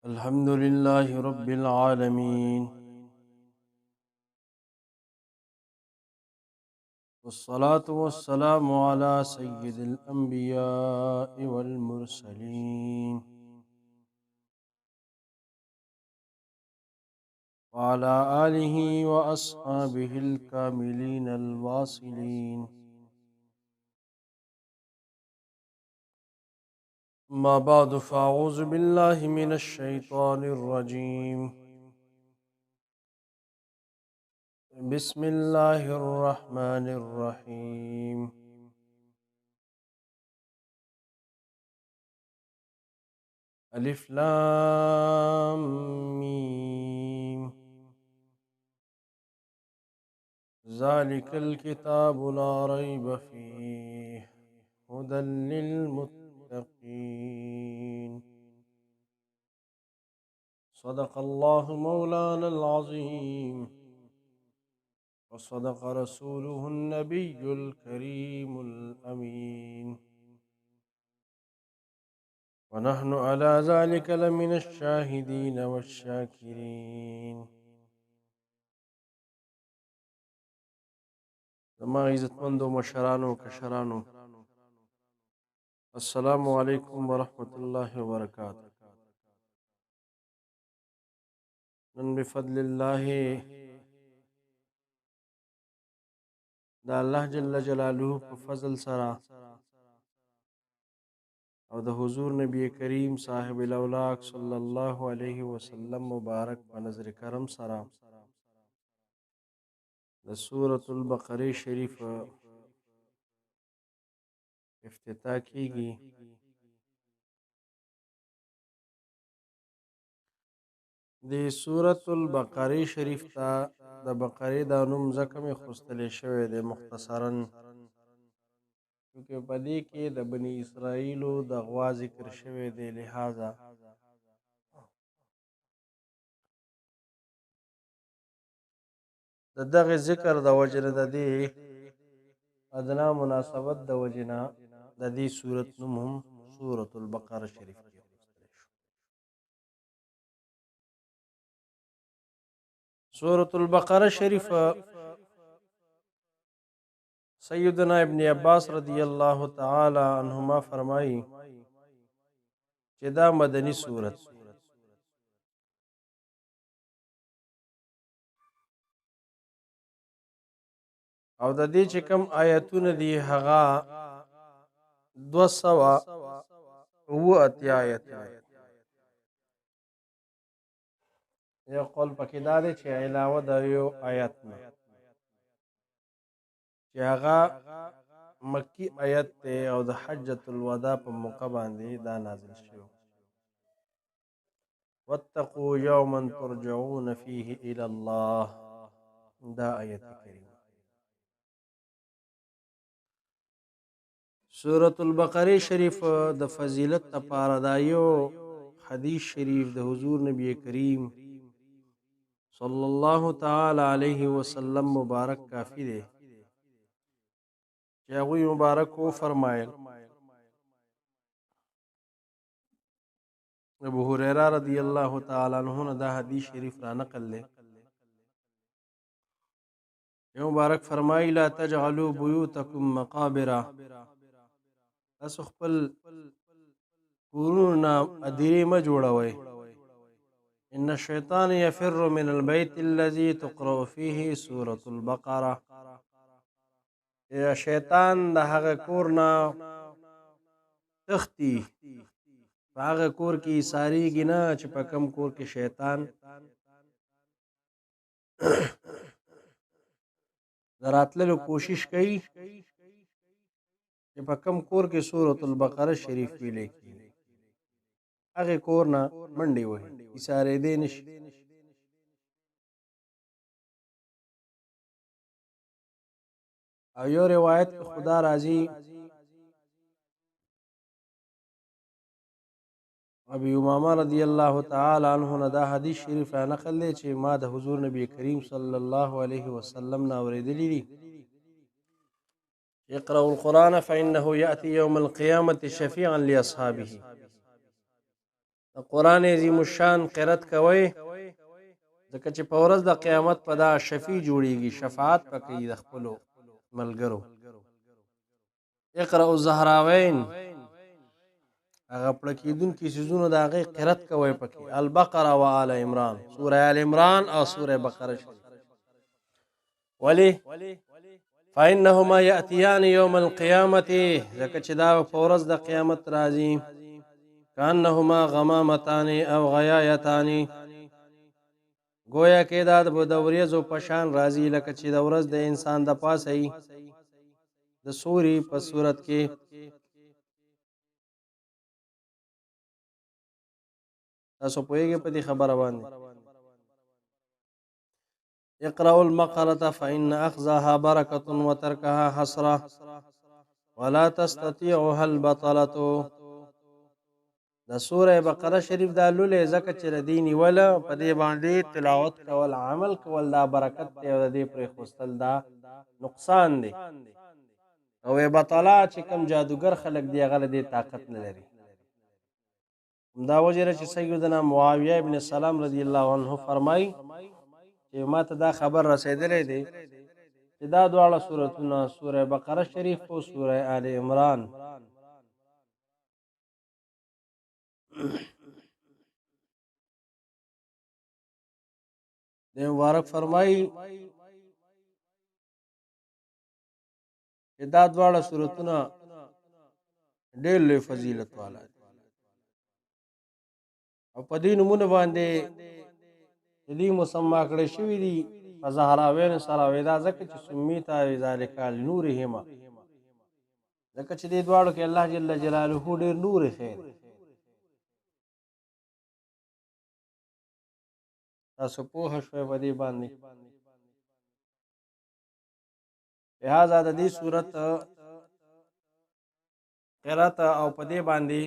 الحمد لله رب العالمين، والصلاة والسلام على سيد الأنبياء والمرسلين، وعلى آله وأصحابه الكاملين الواصلين. ما بعد، فأعوذ بالله من الشيطان الرجيم. بسم الله الرحمن الرحيم. ألف لام ميم. ذلك الكتاب لا ريب فيه هدى للمتقين. صدق الله مولانا العظيم، وصدق رسوله النبي الكريم الأمين، ونحن على ذلك لمن الشاهدين والشاكرين. زما عزتمندو مشرانو کشرانو، السلام علیکم ورحمة الله وبرکاته. نن بفضل الله دا الله جل جلاله په فضل سره او د حضور نبی کریم صاحب الاولاق صلی الله علیه وسلم مبارک په نظر کرم سره د سورة البقره شریف افتتاح کیږي. د سورة البقره شریف ته د بقره دا نوم ځکه مې خوستلی شوی دی مختصرا، چونکې په دې کې د بني اسرائیلو د غوا ذکر شوی دی، لہذا د دغه ذکر د وجنه د دې ادنا مناسبت د وجنه د دې سورت نوم هم سورة البقره شریف کې اخیستلی شو. سورة البقره شریف سیدنا ابن عباس رضی الله تعالی عنہما فرمایي چې دا مدنی سورت او د دې چې کوم آیتونه دي هغه 280 آیتونه. یو قول پکې دا دی چې علاوه د یو آیت نه چې هغه مکی آیت دی او د حجة الوداع په موقع باندې دا نازل شو. واتقوا یوما ترجعون فيه الى الله، دا آیت کریم. سورة البقره شریف د فضیلت لپاره دا یو حدیث شریف د حضور نبی کریم صلی الله تعالی علیه وسلم مبارک کافی دی چې هغوی مبارک و فرمایل. ابو هریره رضی الله تعالی عنہ نه دا حدیث شریف را نقل دی. یو مبارک فرمایي لا تجعلوا بیوتکم مقابر، تاسو خپل کورونه ادیرې مه جوړوئ. ان الشیطان یفر من البیت الذي تقرأ فيه سورة البقره، شیطان د هغه کور نه تختی، په هغه کور کې ایساریږي نه چې په کم کور کې شیطان د راتللو کوشش کوي چې په کم کور کې سورة البقره شریف ویلی کېږي، هغې کور نه منډې وهي، ایسارېدی نشي. او یو روایت کې خدا راځي ابي امامه رضی الله تعالی عنہ نه دا حدیث شریف را نقل دی چې ما د حضور نبی کریم صلی الله علیه وسلم نه اورېدلی دي. اقرأوا القرآن فإنه يأتي يوم القيامة شفيعا لأصحابه، قرآن عظیم الشان قرات کوي ځکه چې په ورځ د قیامت په دا شفیع جوړیږي شفاعت پکې د خپلو ملګرو اقرأ الزهراوین هغه پړکیدونکي سيزونو د هغې قرات کوي پکې البقره و آل عمران سوره آل عمران او سوره بقره شریف ولی فإنهما يأتيان يوم القيامة ځکه چې دا په ورځ د قیامت راځي كأنهما غمامتان او غیایتان گویا کې دا د وریځو په شان راځي لکه چې د ورځ د انسان د پاسه د سوري په صورت کې تاسو پوهیږئ په دې خبره باندې اقرأوا المقرة فإن أخذها بركة وتركها حسرة ولا تستطيعها البطلة د سوره بقره شریف دا لولې ځکه چې ردینی ولا په دې باندې تلاوت کول عمل کول دا برکت دی او د دې پرې خوستل دا نقصان دی او بطلا چې کم جادوګر خلک دی هغه دې طاقت نه لري دا وجره چې سیدنا معاویه ابن سلام رضی الله عنه فرمای چې ماته دا خبر رسیدلې دی چې دا دواړه سورتونه سوره بقره شریف او سوره آل عمران د مبارک فرمایي چې دا دواړه سورتونه ډېر لوی فضیلت والا دي او په دې نومونه باندې د دې مسما کړی شوي دي په زهراوین سره ودا ځکه چې سمیته ذالک لنورهما ځکه چې دې دواړو کې الله جل جلاله ډېر نور خیر تاسو پوه شئ په دې باندې لہذا د دې صورت قرات او په دې باندې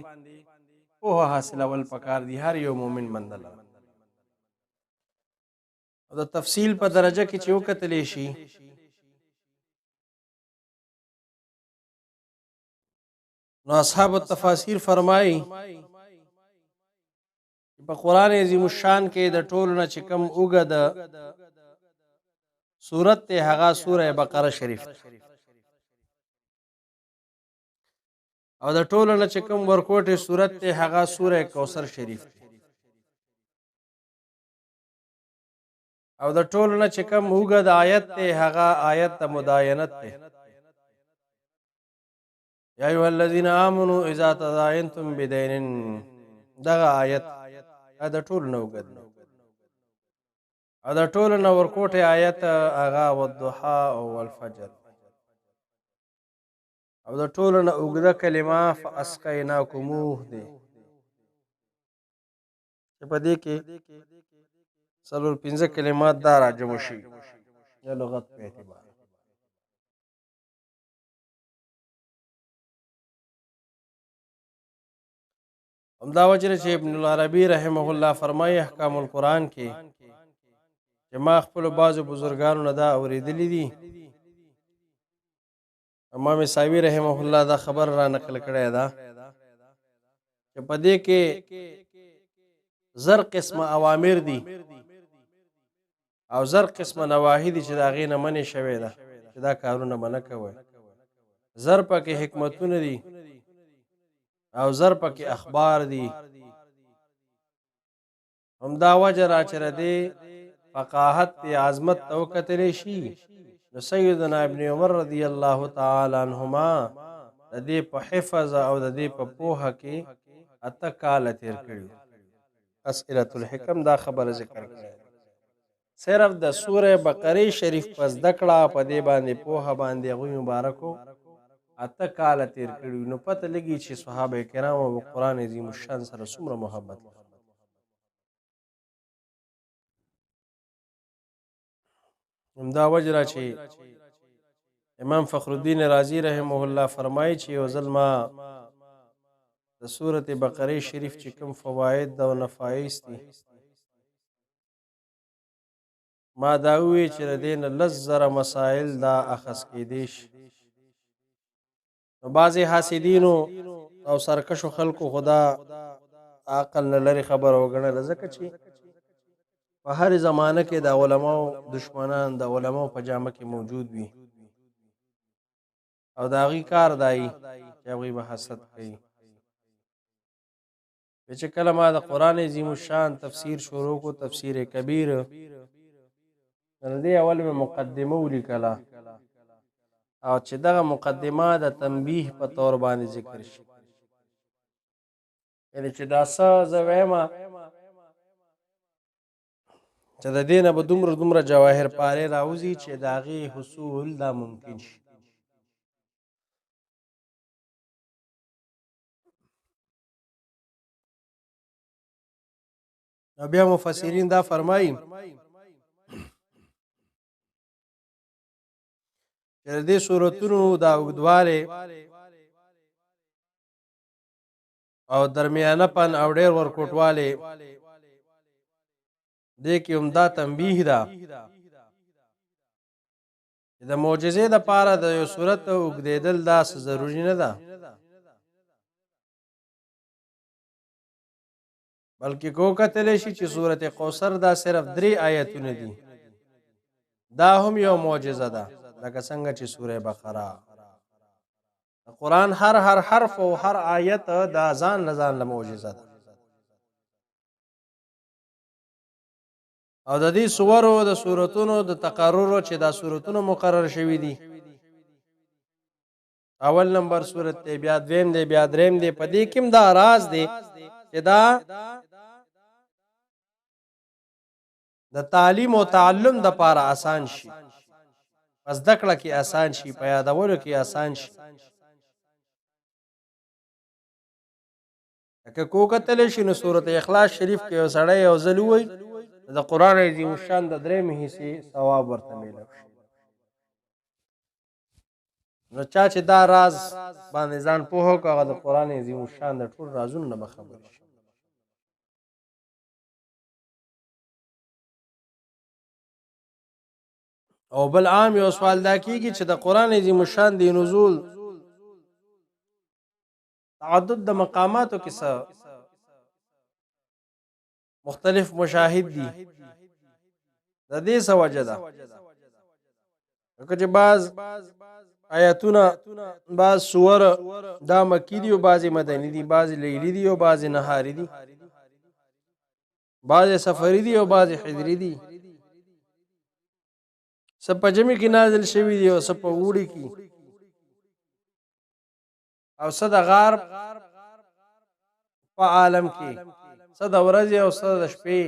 پوه حاصل ول پکار دي هر یو مؤمن مندل او د تفصیل په درجه کې چې وکتلی شي نو اصحاب التفاسیر فرمایي په قرآن عظیم الشان کې د ټولو نه چې کوم اوږه د سورت ته هغه سوره بقره شریف او د ټولو نه چې کوم ورکوټه سورت ته هغه سوره کوثر شریف او د ټولو نه چې کوم اوږه د آیت ته هغه آیت د مداینت ته یا ایها الذین آمنوا اذا تداینتم بدین دغه آیت دا ټول نو وګد دا ټول نو ورکوټه آیت اغا والضحى او الفجر او دا ټول نو وګد کلمه فاسقیناکموه دی چې په دې کې څلور پنځه کلمات دا راجم شي یا لغت په اعتبار همدا وجه چې ابن العربی رحمه الله فرمایي احکام القرآن کې چې ما خپل بعضو بزرګانو نه دا اوریدلی دي امام ساوی رحمه الله دا خبر را نقل کړی دا چې په دې کې زر قسمه اوامر دي او زر قسمه نواهی دي چې دا غي نه منې شوی ده چې دا کارونه منه کوي زر پکې حکمتونه دي او زر پکې اخبار دي همدا وجه را چر دي فقاهت عظمت تو کتلی شي نو سیدنا ابن عمر رضی الله تعالی عنهما د دې په حفظ او د دې په پوهه کې اتکال تیر کړی اسئله الحکم دا خبره ذکر کړي صرف د سوره بقره شریف پس دکړه په دې باندې پوهه باندې غوي مبارکو اتکال تیر کړي نو پته لګي چې صحابه کرام او قران عظیم الشان سره څومره محبت همدا وجرا چې امام فخر الدین رازی رحمه الله فرمایي چې یو ظلما د سوره بقره شریف چې کوم فواید او نفایس دي ما دا وی چې د دین لزر مسائل دا اخص کې دیش نو بعضی حاسدینو او سرکشو خلکو خدا عقل نه لري خبره وګڼله ځکه چې په هر زمانه کې د علماو دشمنان د علماو په جامه کې موجود وي او د هغوی کار دی چې هغوی به حسد کوي. چې کله ما د قرآن عظیم الشان تفسیر شروع کو تفسیر کبیر د دې اول مې مقدمه ولیکله او چې دغه مقدمه د تنبیه په طور باندې ذکر شي یعنی چې دا څه زه ویمه چې د دې نه به دومره جواهر پارې راوځي چې د هغې حصول دا ممکن شي. او بیا مفسرین دا فرمایي چې د دې سورتونو دا اوږدوالی او درمیانه پن او ډېر ورکوټوالی دې کې عمده تنبیه ده چې د معجزې دپاره د یو صورت اوږدېدل داسې ضروري نه ده بلکې کو کتلی شي چې صورت کوثر دا صرف 3 آیتونه دي دا هم یو معجزه ده لکه څنګه چې سوره بقره د قرآن هر حرف او هر آیت دا ځان له معجزه ده او د دې سورو د سورتونو د تقرر چې دا سورتونه مقرر شوي دي اول نمبر سورت دی بیا دویم دی بیا دریم دی په دې کې دا راز دی چې دا د تعلیم او تعلم د پاره آسان شي پس دکړه کې آسان شي په یادولو کې آسان شي که کو کتل شي نو سورت اخلاص شریف کې سړی یو ځل وای د قران عظیم الشان د درې حصے ثواب ورته ملو نو چا چې دا راز باندې ځان په هغه د قران عظیم الشان د ټول رازونو نه خبر شي. او بل عام یو سوال دا کیږي چې د قران عظیم الشان دی نزول تعدد د مقاماتو کې څه مختلف مشاهد دي د دې څه وجه ده چې بعض آیاتونه بعض سور دا مکی دي او بعض مدنی دي بعض لیلی دي او بعض نهاری دي بعض سفری دي او بعض حضری دي سب په جمی کې نازل شوی دی او سب په وړي کې او صد غرب په عالم کې صد ورځې او صد شپې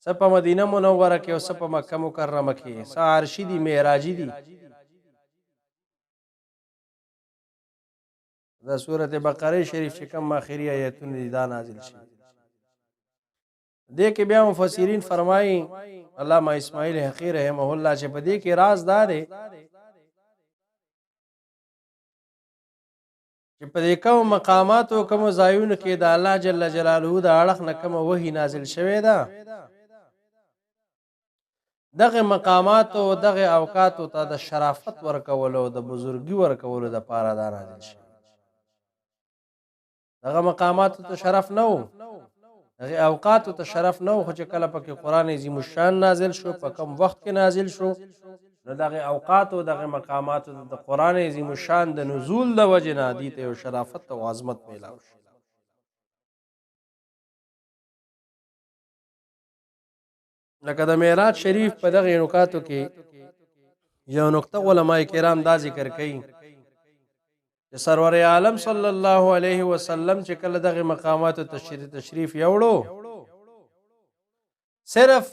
سب په مدینه منوره کې او سب په مکه مکرمه کې عرشی دي معراجی دي. دا سورۃ بقره شریف چې کوم اخري آیتونه دي دا نازل شي دې کې بیا مفسرین فرمایي علامه اسماعیل حقی رحمه الله چې په دې کې راز دار چې په دې کوم مقامات او کوم ځایونو کې د الله جل جلاله د اړخ نه کوم وحی نازل شوی ده دغه مقامات او دغه اوقات ته د شرافت ورکولو د بزرګي ورکولو د پاره دا نازل شوی دغه مقامات ته شرف نه وو هغه اوقات ته شرف نه خو چې کله پکې قران عظیم الشان نازل شو په کوم وخت کې نازل شو نو دغه اوقات او دغه مقامات د قران عظیم الشان د نزول د وجه نه دي ته شرافت او عظمت میلاو شي. لکه د معراج شریف په دغه نکاتو کې یو نقطه علماء کرام دا ذکر کوي چې سرور عالم صلی الله علیه وسلم چې کله دغه مقامات تشریف یوړو صرف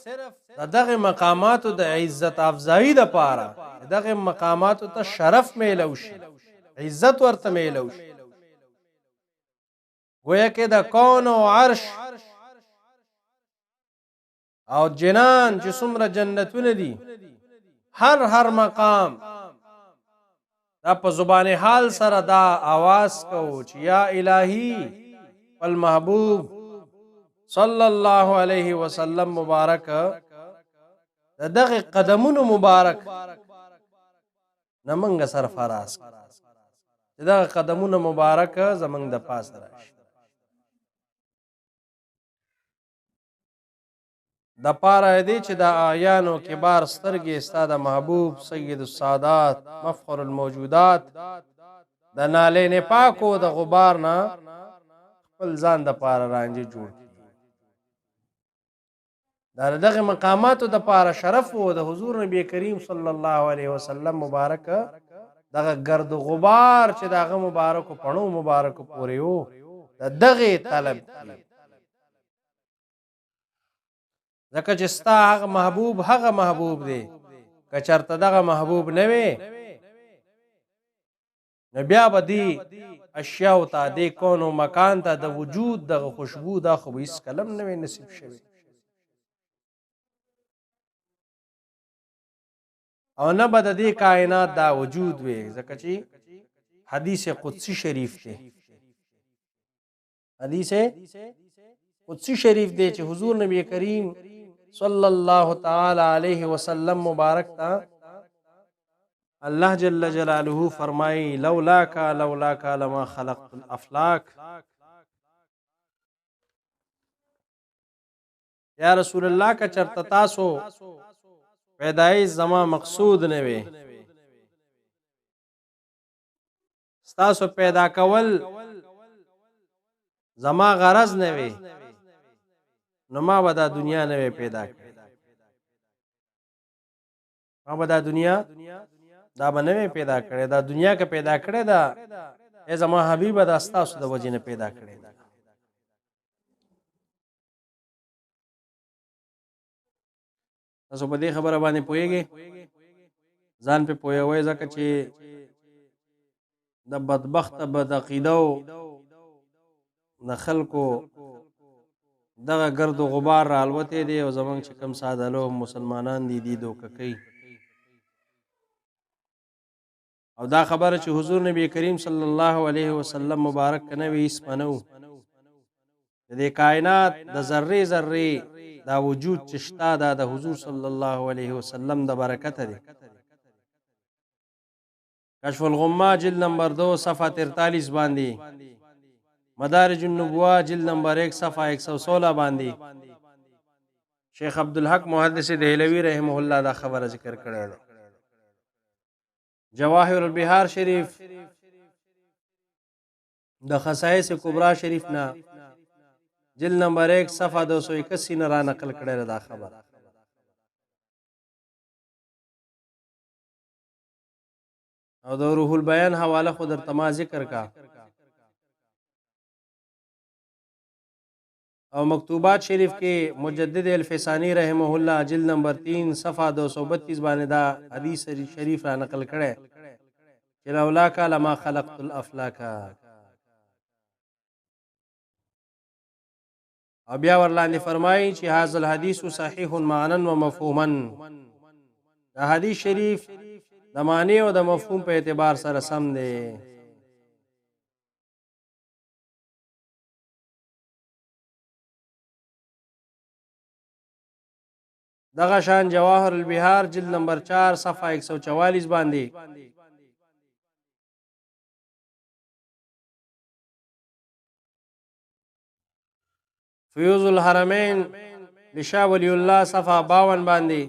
دغه مقامات د عزت افزایی د پاره دغه مقامات ته شرف میلو شي عزت ورته میلو شي گویا کې د کون او عرش او جنان چې څومره جنتونه دي هر مقام دا په زبان حال سره دا आवाज کو چې یا الہی والمحبوب صلی الله علیه وسلم مبارک دغه قدمونو مبارک نمنګ سرفراز دغه قدمونو مبارک زمنګ د پاس راشي د پاره دی چې د اعیانو کبار سترګې ستا د محبوب سید السادات مفخر الموجودات د نالین پاکو د غبار نه خپل ځان د پاره رانجه جوړ دا دغه مقاماتو د پاره شرف وو د حضور نبی کریم صلی الله علیه وسلم مبارک دغه گرد غبار چې دغه مبارک پړو مبارک پورې وو دغه طلب ځکه چې ستا هغه محبوب دی که چرته دغه محبوب نه وي نو بیا به دې اشیاو ته دې کون و مکان ته د وجود دغه خوشبو دا خو به هېڅ کله هم نه وي نصیب شوی او نه به د دې کائنات دا وجود وي ځکه چې حدیث قدسی شریف دی حدیث قدسی شریف دی چې حضور نبی کریم صلی الله تعالی علیه وسلم مبارک تا اللہ جل جلالہ فرمائی لولاک لما خلقت الافلاک یا رسول اللہ کا چرتا تاسو پیدائش زما مقصود نه وي ستاسو پیدا کول زما غرض نه وي نو ما به دا دنیا نه پیدا کړې ما به دا دنیا دا به نه پیدا کړې دا دنیا که پیدا کړې دا ای زما حبیبه دا ستاسو د وجې نه پیدا کړې ده تاسو په دې خبره باندې پوهیږئ ځان په پوهوئ ځکه چې د بدبخته بدعقیدو د خلکو دغه گرد و غبار را الوتې دی او زمونږ چې کوم ساده لو مسلمانان دي دی دوکه کوي او دا خبره چې حضور نبی کریم صلی الله علیه وسلم مبارک کنه وی اسمنو د دې کائنات د ذره ذره دا وجود چې شته دا د حضور صلی الله علیه وسلم د برکت دی کشف الغمه جلد نمبر 2 صفحه 43 باندې مدارج النبوہ جلد نمبر 1 صفحہ 116 باندې شیخ عبدالحق محدث دہلوی رحمه الله دا خبره ذکر کړی ده جواهر البحار شریف د خصائص کبرا شریف نا جلد نمبر 1 صفحہ 281 نه را نقل کړی ده دا خبره او د روح البیان حواله خو درته ما ذکر کا او مکتوبات شریف کې مجدد الفسانی رحمه الله جلد نمبر 3 صفحہ 232 باندې دا حدیث شریف را نقل کړي چې لولاک لما خلقت الافلاک او بیا ورلاندې فرمایي چې هاذا الحديث صحیح معنا و مفهوما دا حدیث شریف د معنی او د مفهوم په اعتبار سره سم دی دغه شان جواهر البحار جلد نمبر 4 صفحہ 144 باندې فیوز الحرمین لشاه ولی الله صفحہ 52 باندې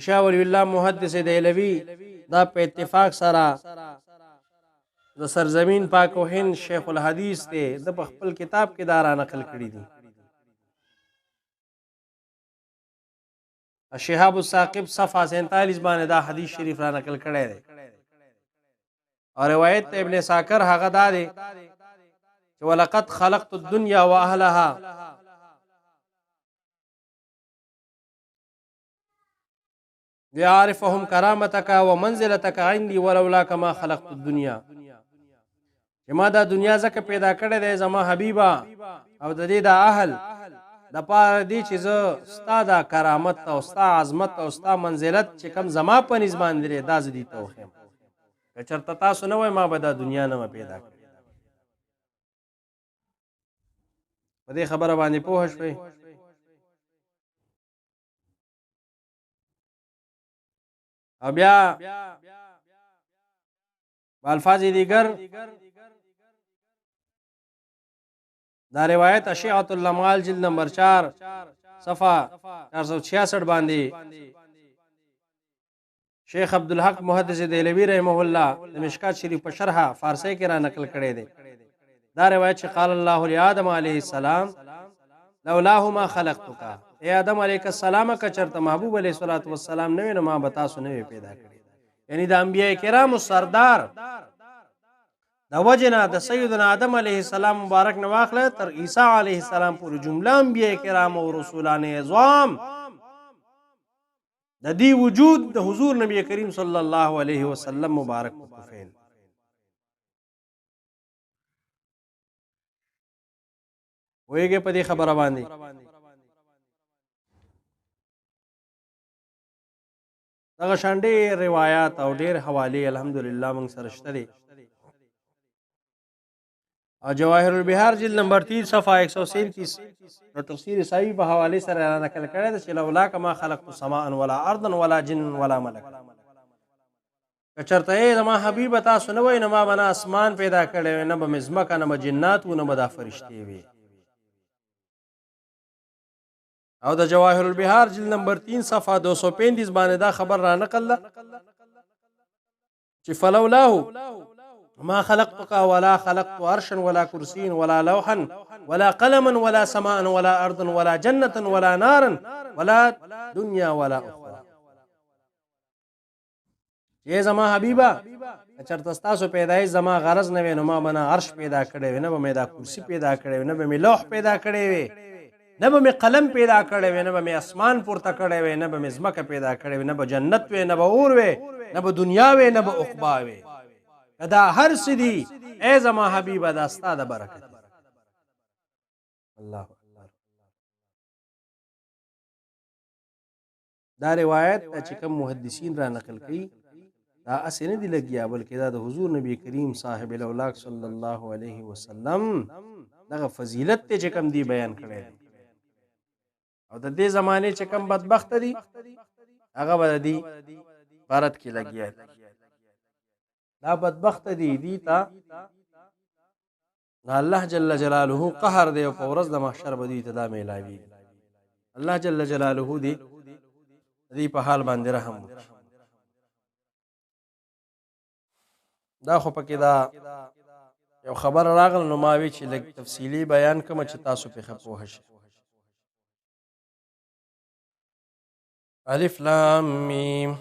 شاه ولی الله محدث دہلوی دا په اتفاق سره د سرزمین پاک و هند شیخ الحدیث ته د خپل کتاب کې دارا نقل کړی دي شهاب الثاقب صفحہ 47 باندې دا حدیث شریف را نقل کړی دی او روایت ابن ساکر هغه دا دی چې ولقد خلقت الدنيا واهلها ليعرفهم کرامتك ومنزلتك عندي ولولا كما خلقت الدنيا چې ما دا دنیا زکه پیدا کړې ده زما حبیبا او د دې د اهل د پاره دی چې زه ستا د کرامت او ستا عظمت او ستا منزلت چې کم زما په نسبان لري دا زدي توخم که چرته تاسو نه وای ما به دا دنیا نه پیدا کړ په دې خبره باندې پوه شئ او بیا بالفاظ دیگر دا روایت اشعة اللمال جلد نمبر 4 صفحه 466 باندې شیخ عبدالحق محدث دهلوی رحمه الله د مشکات شریف په شرح فارسی کې را نقل کړی دی دا روایت چې قال الله لآدم علیه السلام لولاه ما خلقتک ای آدم علیه السلام که چرته محبوب علیه السلام نه وي نو ما به تاسو نه پیدا کړی یعنی د انبیاء کرامو سردار د وجنه د سیدنا آدم علیه السلام مبارک نه واخله تر عیسی علیه السلام پورې جمله انبیاء کرام او رسولان اعظام د دې وجود د حضور نبی کریم صلی الله علیه وسلم مبارک متفیل ویږي په دې خبره باندې دغه شان ډېر روایات او ډېر حوالې الحمدلله موږ سره شته دي او جواهر البحار جلد نمبر 3 صفحه 137 نو تفسیر صحیح په حوالې سره نقل کړی دی چې لولا کما خلقت السماء ولا ارضا ولا جن ولا ملک که چرته زما حبیب تاسو نه وای نه ما بنا اسمان پیدا کړی نه به مزمکه نه به جنات و نه به دا فرشتې وي او د جواهر البحار جلد نمبر 3 صفحه 235 باندې دا خبر را نقل چې فلولاه ما خلقتك ولا خلقت عرشا ولا كرسي ولا لوحا ولا قلما ولا سماء ولا أرضا ولا جنة ولا نارا ولا دنيا ولا أخرى یہ زما حبیبا چرته تاسو پیدایش زما غرض نه وینم ما بنا عرش پیدا کړی نه به مې دا کرسی پیدا کړی نه به مې لوح پیدا کړی وي نه به مې قلم پیدا کړی وي نه به مې اسمان پورته کړی وي نه به مې ځمکه پیدا کړی وي نه به جنت وي نه به اور وي نه به دنیا وي نه به عقبا وي دا هر سدي ای زما حبیبه دا ستا د برکت الله دا روایت چې کوم محدثین را نقل کړي دا اسې نه دي لګیا بلکې دا د حضور نبی کریم صاحب الاولاق صلی الله علیه وسلم دغه فضیلت ته چې کوم دی بیان کړی او د دې زمانه چې کوم بدبخت دي هغه به دی بارت کې لګیا دا بدبخت دی تا الله جل جلاله قهر دی او په ورځ د محشر به دی ته دا میلاوي الله جل جلاله دی په حال باندې رحم دا خو پکې دا یو خبر راغل نو ما وی چې لږ تفصیلی بیان کوم چې تاسو په خپوه شئ الف لام میم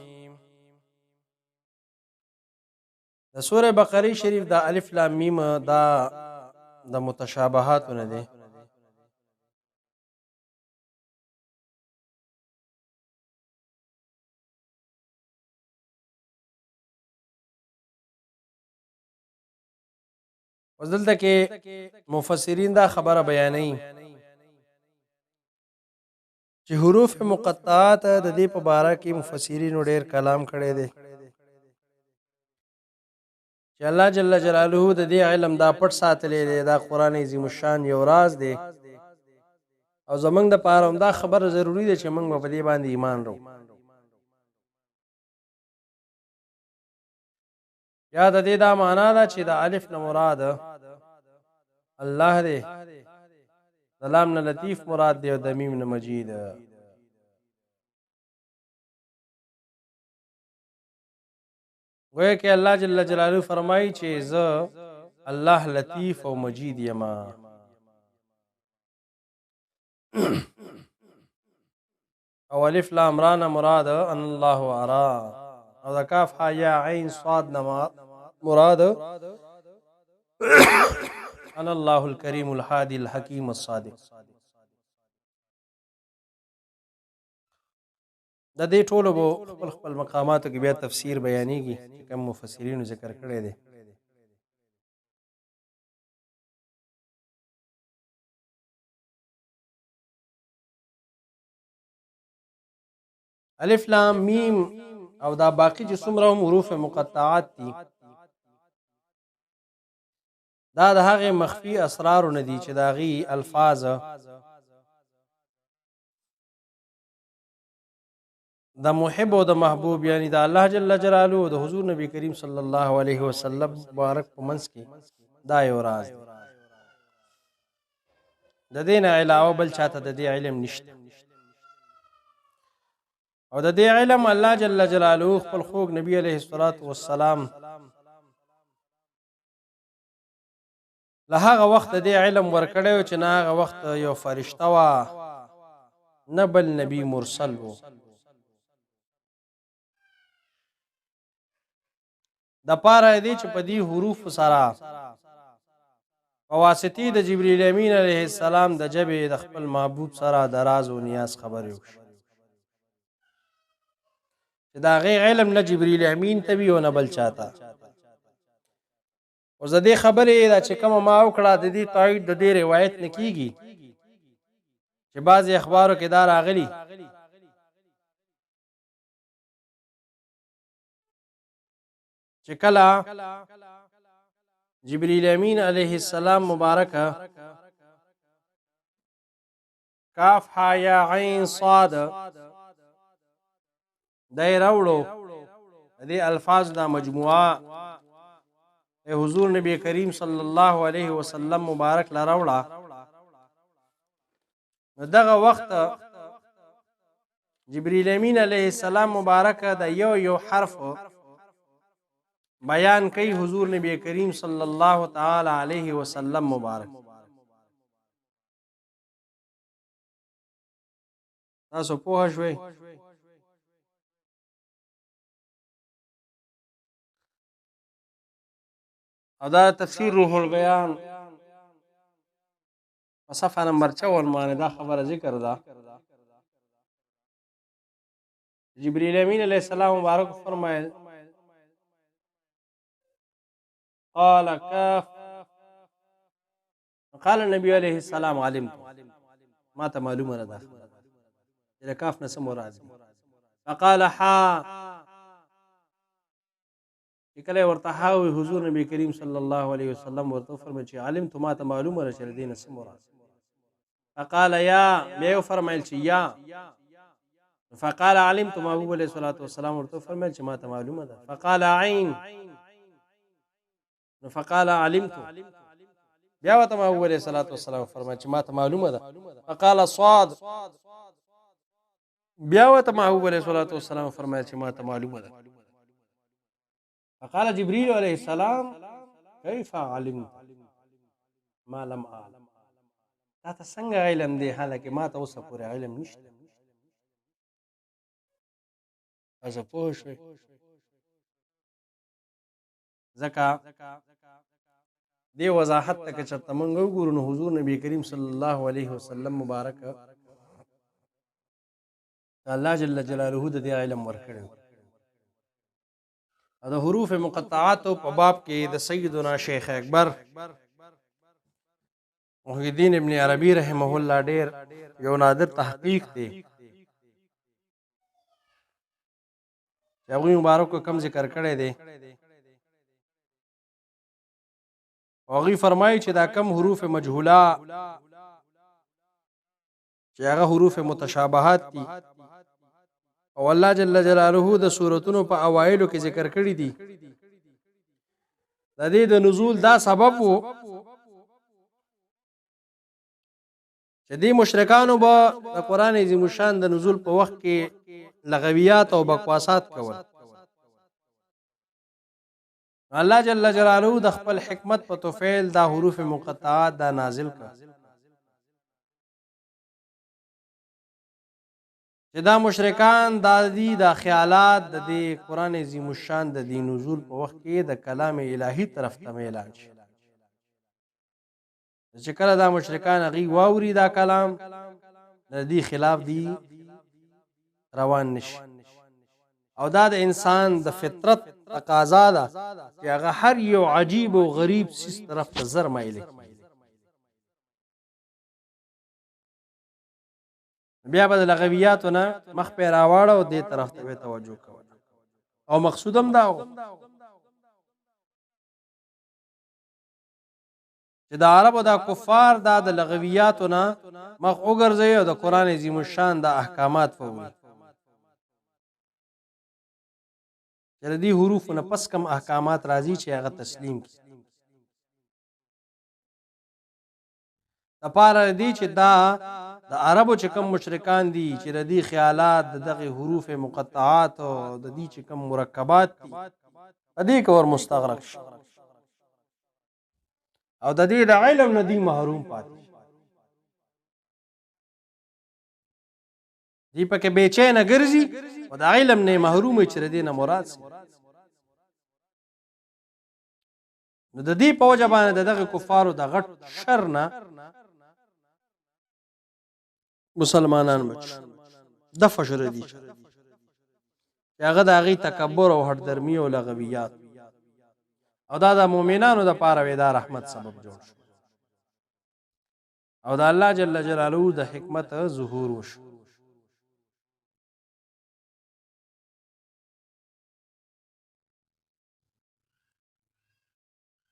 د سوره بقره شریف دا الف لام میم دا د متشابهاتونه دي وزلته کې مفسرین دا خبره بیانوي چې حروف مقطعات د دې په باره کې مفسرین ډېر کلام کړی دی چې الله جل جلاله د دې علم دا پټ ساتلی دی دا قرآن عظیم الشان یو راز دی او زمونږ د پاره هم دا خبره ضروری ده چې موږ په دې باندې ایمان وروړو یا د دې دا معنا ده چې د الف نه مراد الله دی د لام نه لطیف مراد دی او د میم نه مجید گویا کہ اللہ جل جلالہ فرمائی چې زه الله لطیف او مجید یما او الف لام را نه مراد ان الله ارا او د کاف ها یا عین صاد نه مراد ان الله الكريم الهادي الحكيم الصادق د دې ټولو خپل خپل مقاماتو کې بیا تفسیر بیانېږي چې کوم مفسرینو ذکر کړی دی الف لام میم او دا باقی چې څومره حروف مقطعات دي دا د هغه مخفي اسرار نه دي چې دا غي الفاظ د محب او د محبوب یعنی د الله جل جلاله او د حضور نبی کریم صلی الله علیه وسلم مبارک په منځ کې دا یو راز د دین علاوه بل چاته د دې علم نشته او د دې علم الله جل جلاله خپل خوږ نبی علیه الصلاۃ والسلام له هغه وخت دې علم ورکړی چې نه هغه وخت یو فرشته وه نه بل نبی مرسل و د پاره دی چې په دې حروف سره په واسطې د جبرئیل امین علیه السلام د ژبې د خپل محبوب سره د راز او نیاز خبرې وشي چې د هغې علم نه جبرئیل امین ته وي او نه بل چاته اوس د دې خبرې دا چې کومه ما وکړه د دې تایید د دې روایت نه کیږي چې بعضې اخبارو کې دا راغلي چې کله جبرئیل امین علیه السلام مبارکه کاف ها یا عین صاد دای راوړو دې الفاظ دا مجموعه حضور نبی کریم صلی الله علیه وسلم مبارک لا راوړه دغه وخت جبرئیل امین علیه السلام مبارک د یو حرف بیان کوي حضور نبی کریم صلی الله تعالی علیه وسلم مبارک تاسو پوه شئ او دا تفسیر روح البیان په صفحه نمبر 54 باندې دا خبره ذکر ده جبرئیل امین علیه السلام مبارک فرمایل قال كاف قال النبي عليه السلام علمت ما ته معلومه نه ده چې کاف نه څه مراد فقال حا کله ورته حاوی حضور نبی کریم صلی الله علیه وسلم ورته فرمایي چې علمت ما ته معلومه ده چې دې نه څه مراد فقال یا بیا فرمایل چې یا فقال علمت محبوب علیه الصلاۃ والسلام ورته فرمایل چې ما ته معلومه ده فقال عین فقال علمت بیا ورته محبوب علیه الصلاۃ والسلام فرمایل چې ما ته معلومه ده فقال صاد بیا ورته محبوب علیه الصلاۃ والسلام فرمایل چې ما ته معلومه ده فقال جبريل عليه السلام كيف علمت ما لم اعلم تا ته څنګه علم دی حالکه ما ته اوسه پورې علم نشته تاسو پوه شئ ځکه دې وضاحت ته که چېرته موږ وګورو نو حضور نبی کریم صلی الله علیه وسلم مبارک الله جل جلاله د دې علم ورکړی د حروف مقطعات په باب کې د سیدنا شیخ اکبر محی الدین ابن عربی رحمه الله ډیر یو نادر تحقیق دی چې هغوی مبارک کم ذکر کړی دی هغوی فرمایي چې دا کم حروف مجهوله چې هغه حروف متشابهات دي او الله جل جلاله د سورتونو په اوایلو کې ذکر کړی دي د دې د نزول دا سبب وو چې دې مشرکانو به د قران عظیم الشان د نزول په وخت کې لغویات او بکواسات کول الله جل جلاله د خپل حکمت په توفیل دا حروف مقطعات دا نازل کړ چې دا مشرکان دا دي دا خیالات د دې قران عظیم الشان د دې نزول په وخت کې د کلام الهی طرف ته میلان شي چې کله دا مشرکان هغه واوري دا کلام د دې خلاف دي روان نشي او دا د انسان د فطرت تقاضا ده چې هغه هر یو عجیب او غریب سیس طرف ته زر مایل بیا به د لغویاتو نه مخ په راواړه او دې طرف ته توجه کوي او مقصودم دا چې د عربو دا کفار دا د لغویاتو نه مخ وګرځي او د قران عظیم الشان د احکامات فوري چې د دې حروف نه پس کم احکامات راځي چې هغه تسلیم کړي لپاره دې چې دا د عربو چې کوم مشرکان دي چې د دې خیالات د دغه حروف مقطعات او د دې چې کوم مرکبات دي په دې کې ور مستغرق شي او د دې د علم نه دي محروم پاتې دي پکې بېچینه ګرځي او د علم نه محروم چې د دې نه مراد سي نو د دې په وجه باندې دغه کفارو د غټ شر نه مسلمانان بچ دفع شر دي چې هغه د هغې تکبر او هټدرمي او لغویات او دا د مؤمنانو د پاره وې دا رحمت سبب جوړ شو او د الله جل جلاله د حکمت ظهور وشو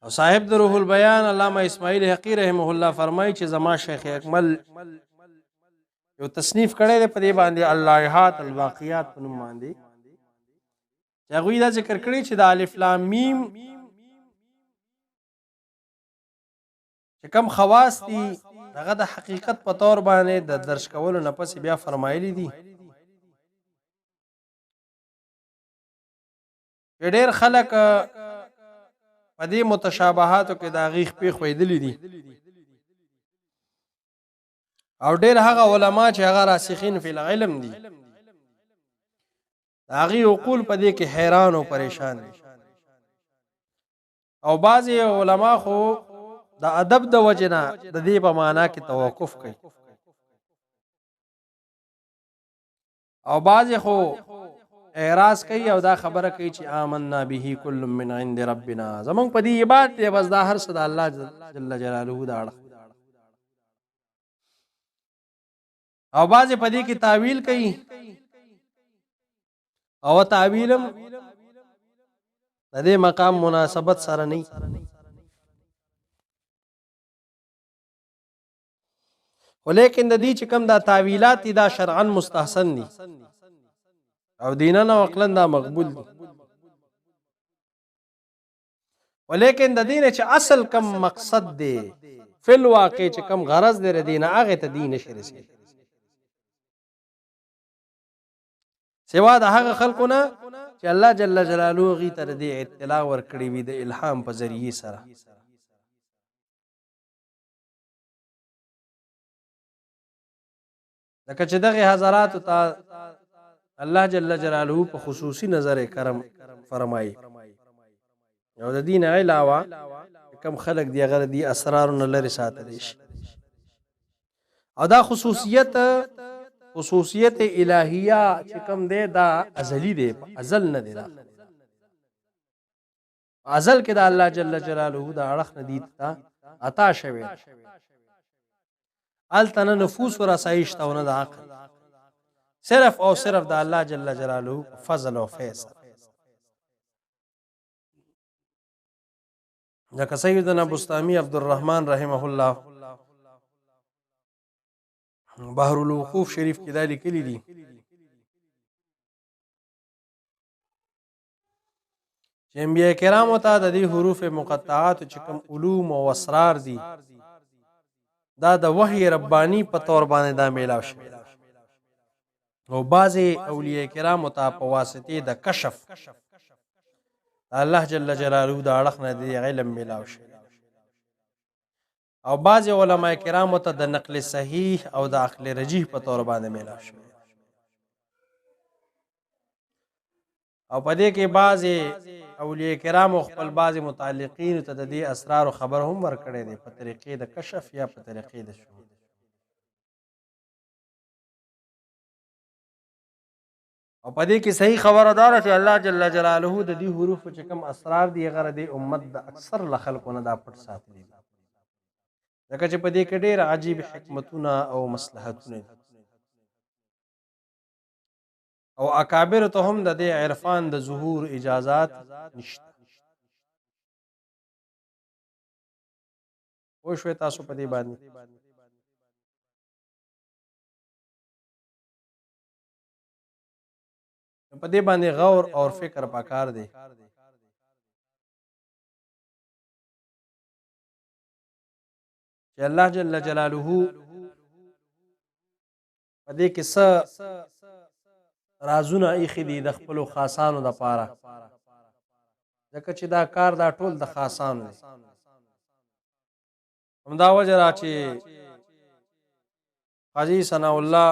او صاحب د روح البیان علامه اسماعیل حقی رحمه الله فرمایي چې زما شیخ اکمل یو تصنیف کړی دی په دې باندې اللایحات الباقیات په نوم باندې چې هغوی دا ذکر کړی چې د الف لام میم چې کم خواص دي هغه د حقیقت په طور باندې د درش کولو نه پس بیا فرمایلی دي چې ډېر خلک په دې متشابهاتو کې د هغې خپې ښویدلي دي او ډېر هغه علما چې هغه راسخین فی العلم دي د هغې عقول په دې کې حیران او پریشان دي او بعضې علما خو د ادب د وجې نه د دې په معنا کې توقف کوي او بعضې خو اعراض کوي او دا خبره کوي چې آمنا به کل من عند ربنا زمونږ په دې عبادت دی بس دا هر څه د الله جل جلاله د اړخ او بعضې په دې کې تعویل کوي او تعویلم د دې مقام مناسبت سره نه ولیکن د دې چې کوم دا تعویلات دي دا شرعا مستحسن دي او دینن او عقلا دا مقبول دي ولیکن د دین چې اصل کم مقصد دی فی الواقع چې کم غرض دی دینه هغه ته دین شرسي سوا د هغه خلقونه چې الله جل جلاله غي تر دې اطلاع ورکړي وي د الهام په ذریعه سره لکه چې دغه حضرات ته الله جل جلاله په خصوصي نظر کرم فرمایي او د دین علاوه کم خلق دی غره دی اسرارونه لري ساتلی شي او دا خصوصیت الہیه چې کم دی دا ازلی دی ازل نه دی دا ازل کې دا الله جل جلاله دا اړخ نه دی تا عطا شوی التن نفوس ور اسایشتونه د عقل صرف او صرف د الله جل جلاله فضل او فیض لکه سیدنا بستامی عبدالرحمن رحمه الله بحر الوقوف شریف کې دا لیکلي دي چې انبیاء کرامو ته د دې حروف مقطعات چې کوم علوم او اسرار دي دا د وحی ربانی په تور باندې دا میلاو شوی او بعضې اولیاء کرامو ته په واسطې د کشف الله جل جلاله د اړخ نه د علم میلاو شوی او بعضې علما کرامو ته د نقل صحیح او د عقل رجیح په طور باندې میلاو شوی او په دې کې بعضې اولیاء کرامو خپل بعضې متعلقین ته د دې اسرار خبر هم ورکړی دی په طریقې د کشف یا په طریقې د شهود او په دې کې صحیح خبره دا ده چې الله جل جلاله د دې حروفو چې کوم اسرار دي هغه د امت د اکثر له خلکو نه دا پټ ساتلي دي ځکه چې په دې کې ډېر عجیب حکمتونه او مصلحتونه دي او اکابر ته هم د دې عرفان د ظهور اجازات نشته پوه شوئ تاسو په دې باندې په دې باندې غور او فکر پکار دی چې الله جل جلاله په دې کې څه رازونه ایښي دي د خپلو خاصانو دپاره، ځکه چې دا کار دا ټول د خاصانو دی. همدا وجه را چې حاجي ثناء الله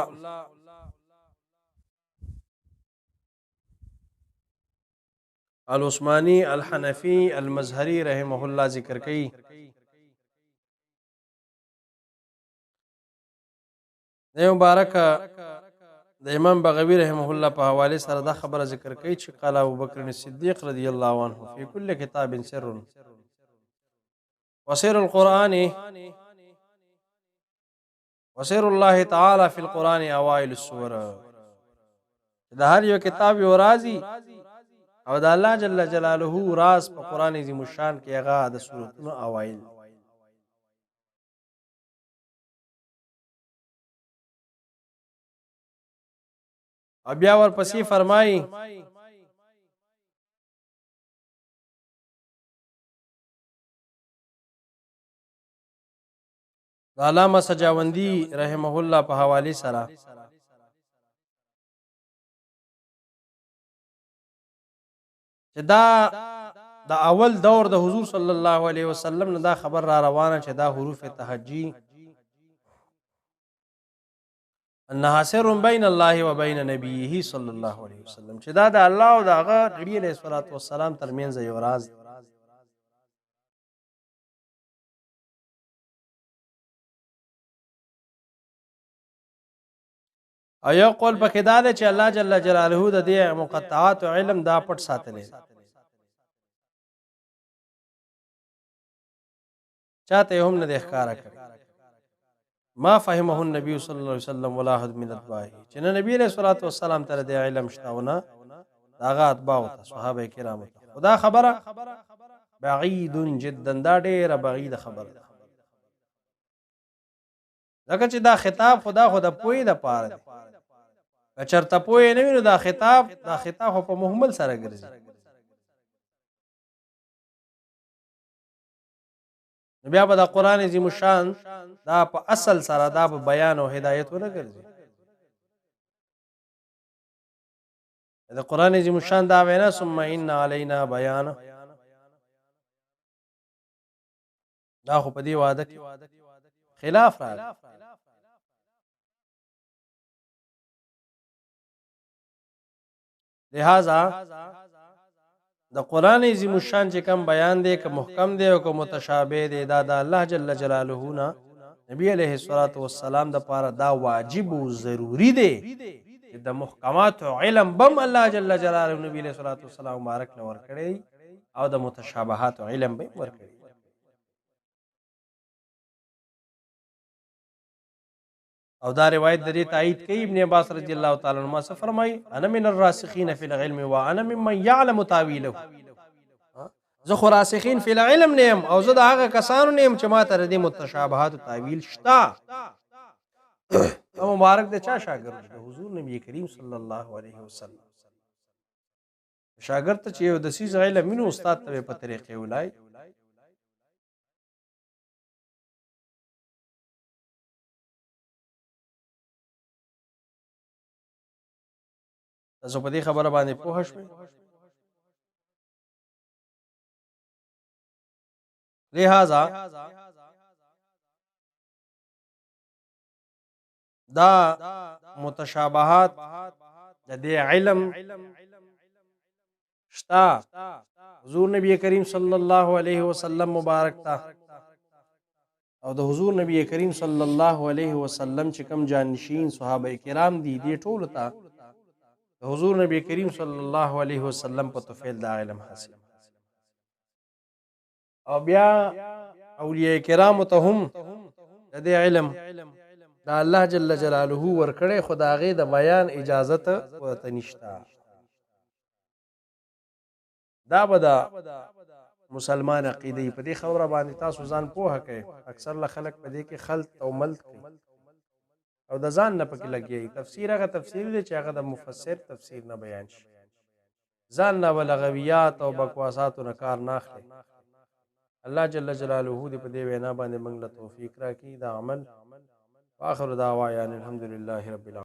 العثماني الحنفي المزهري رحمه الله ذکر کوي د مبارک د امام بغوی رحمه الله په حواله سره دا خبره ذکر کوي چې قال ابو بکر الصدیق رضی الله عنه فی کل کتاب سر وسر القرآن وسر الله تعالی فی القرآن اوائل السور. د هر یو کتاب یو رازي او د الله جل جلاله راز په قرآن عظیم الشان کې هغه د سورتونو اوائل. او بیا ورپسې فرمایي د علامه سجاوندی رحمه الله په حواله سره چې دا د اول دور د حضور صلی الله علیه وسلم نه دا خبر را روانه چې دا حروف تهجی انها سر بین الله و بین نبیه صلی الله علیه وسلم، چې دا د الله او د هغه نبی علیه الصلاۃ والسلام ترمنځ یو راز دی. او یو قول پکې دا دی چې الله جل جلاله د دې مقطعات علم دا پټ ساتلی چاته هم نه ښکارا کړی. ما فهمه النبي صلی الله علیه وسلم ولا احد من اتباعه، چې نه نبی علیہ الصلوۃ والسلام تر دې علم شتاونه داغه اتباع او صحابه کرام ته خدا خبره بعید جدا، دا ډیره بعید خبره ده، ځکه چې دا خطاب خدا پوی د پاره دی. که چرته پوی نه وي نو دا خطاب په محمل سره ګرځي. بیا به د قرآن عظیم الشان دا په اصل سره دا په بیان او هدایت ونه ګرځي. د قرآن عظیم الشان دا وینا ثم ان علینا بیان، دا خو په دې وعده کې خلاف راغلی. لہذا د قرآن عظیم الشان چې کم بیان دی که محکم دی او که متشابه دی، دا د الله جل جلاله نه نبی علیه الصلاۃ والسلام د پاره دا واجب او ضروری دی چې د محکمات علم بم الله جل جلاله نبی علیه الصلاۃ والسلام مبارک نه ورکړي او د متشابهات علم به ورکړي. او دا روایت د دې تایید کوي. ابن عباس رضی الله تعالی عنهما څه فرمایي انا من الراسخین فی العلم وانا ممن يعلم تاویله، زه خو راسخین فی العلم نیم او زه د هغه کسانو نیم چې ما ته د متشابهات تاویل شتا. مبارک د چا شاګرد د حضور نبی کریم صلی الله علیه وسلم شاګرد ته چې یو د سیز علم منو استاد ته په طریقې ولای. تاسو په دې خبره باندې پوه شئ. لہذا دا متشابهات د دې علم شتا حضور نبی کریم صلی الله علیه وسلم مبارک تا او د حضور نبی کریم صلی الله علیه وسلم چې کوم جانشین صحابه کرام دي دې ټول ته حضور نبی کریم صلی الله علیه وسلم په توفیل دا علم حاصل. او بیا اولیاء کرام ته هم د دې علم دا الله جل جلاله ورکړي، خدای د بیان اجازت ورته نشته. دا به دا مسلمان عقیده په دې خبره باندې تاسو ځان پوهه کړئ. اکثر له خلک په دې کې خلط او ملط کوي او د ځان نه پکې لګي. تفسیر هغه تفسیر دی چې هغه د مفسر تفسیر نه بیان شي. ځان نه ولغویات او بکواساتو نه کار نه اخلي. الله جل جلاله دې په دې وینا باندې موږ له توفیق راکړي دا عمل. واخر دعوانا الحمد لله رب العالمين.